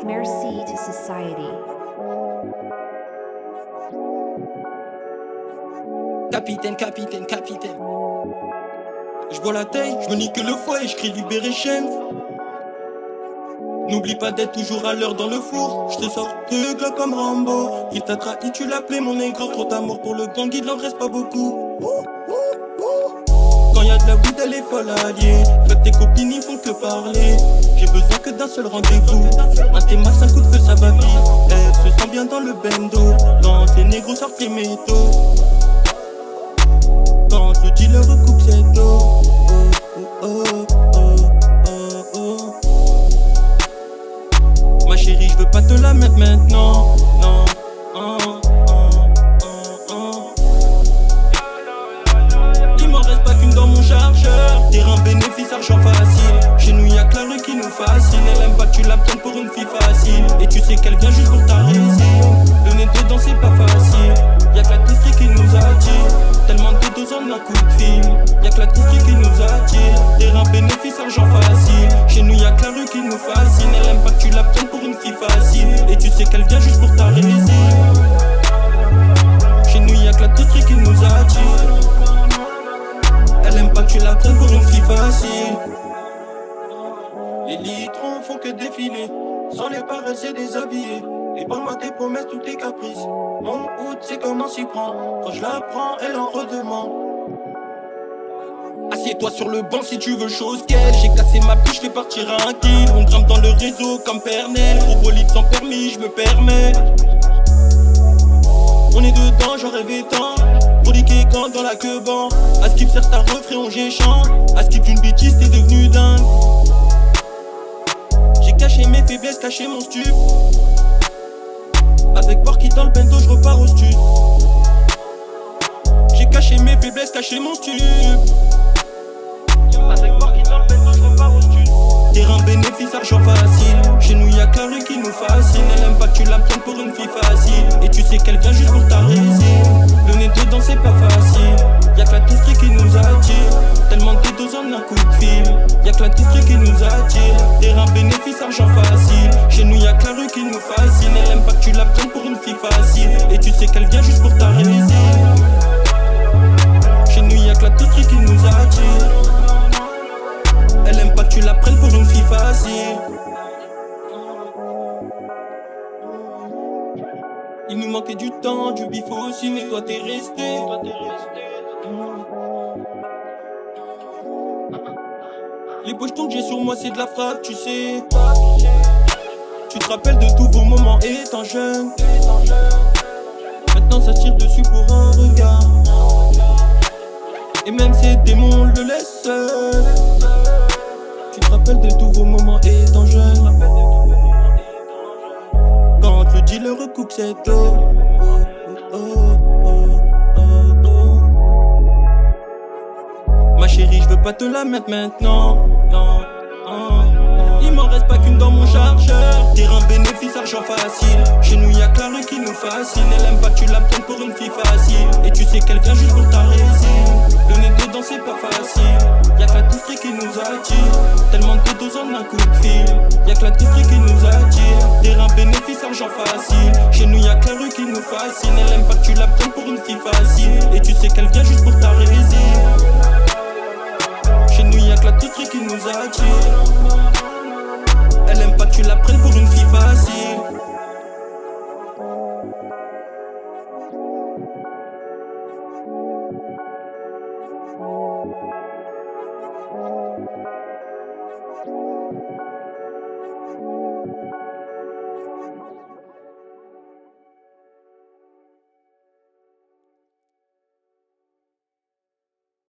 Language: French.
Merci to society. Capitaine, capitaine, capitaine. Je bois la taille, je me nique le foie et je crie libéré chaîne. N'oublie pas d'être toujours à l'heure dans le four. Je te sors de glock comme Rambo. Il t'a trahi, tu l'appelais mon négro. Trop d'amour pour le gang, il n'en reste pas beaucoup. Quand y'a de la weed, elle est folle alliée. Fait tes copines, ils font que parler. J'ai besoin que d'un seul rendez-vous. Un T-Max, un coup de feu, ça va vite. Elle se sent bien dans le bendo. Dans tes négros, sortent les métaux. Quand le dealer recoupe cette eau. Oh, oh, oh, oh, oh. Ma chérie, je veux pas te la mettre maintenant. Non, oh, oh, oh, oh. Il m'en reste pas qu'une dans mon chargeur. Terrain bénéfice, argent facile. Chez nous y'a que la rue qui nous fascine. Elle aime pas que tu la prennes pour une fille facile. Et tu sais qu'elle vient juste pour ta résine. Le nez dedans c'est pas facile. Y'a que la district qui nous attire. Tellement de dos en un coup de fil. Y'a que la district qui nous attire. Terrain bénéfice, argent facile. Chez nous y'a que la rue qui nous fascine. Elle aime pas que tu la prennes pour une fille facile. Et tu sais qu'elle vient juste pour ta résine. Chez nous y'a que la district qui nous attire. Elle aime pas que tu la prennes pour une fille facile. Les litrons font que défiler. Sans les paroles c'est déshabillé. Et pour moi tes promesses, tous tes caprices. Mon août c'est comment s'y prend. Quand je la prends, elle en redemande. Assieds-toi sur le banc si tu veux chose qu'elle. J'ai cassé ma bouche, je fais partir un kill. On grimpe dans le réseau comme Pernel. Gros bolide sans permis, je me permets. On est dedans, j'en rêvais tant. Pour des kékans dans la queue ban. À skip certains refrains, on j'échange. À skip une bêtise, t'es devenu dingue. J'ai caché mes faiblesses, caché mon stup. Avec Porky dans le bendo, je repars au stup. J'ai caché mes faiblesses, caché mon stup. Avec Porky dans le bendo, je repars au stup. Terrain bénéfice, argent facile. Chez nous y'a que la rue qui nous fascine. Elle aime pas que tu la prennes pour une fille facile. Et tu sais qu'elle vient juste pour ta résine. Le nez dedans c'est pas facile. Y'a que la district qui nous attire. Tellement de dos en un coup de fil. Y'a que la district qui nous attire. Terrain bénéfice, argent facile. Chez nous y'a que la rue qui nous fascine. Elle aime pas que tu la prennes pour une fille facile. Et tu sais qu'elle vient juste pour ta résine. Chez nous y'a que la district qui nous attire. Elle aime pas que tu la prennes pour une fille facile. Il nous manquait du temps, du bif aussi, mais toi t'es resté. Les poches tombent que j'ai sur moi c'est de la frappe, tu sais. Tu te rappelles de tous vos moments étant jeune. Maintenant ça tire dessus pour un regard. Et même ces démons le laissent seul. Tu te rappelles de tous vos moments étant jeune. Quand le dealer recoupe cette eau. Oh, oh, oh, oh, oh. Ma chérie, je veux pas te la mettre maintenant. Non, oh. Il m'en reste pas qu'une dans mon chargeur. Terrain bénéfice, argent facile. Chez nous y'a que la rue qui nous fascine. Elle aime pas que tu la prennes pour une fille facile. Et tu sais qu'elle vient juste pour ta résine. Le nez dedans c'est pas facile. Y'a que la district qui nous attire. Tellement de dos en un coup de fil. Y'a que la district qui nous attire. Terrain bénéfice, argent facile. Chez nous y'a que la rue qui nous fascine. Elle aime pas que tu la prennes pour une fille facile. Et tu sais qu'elle vient juste pour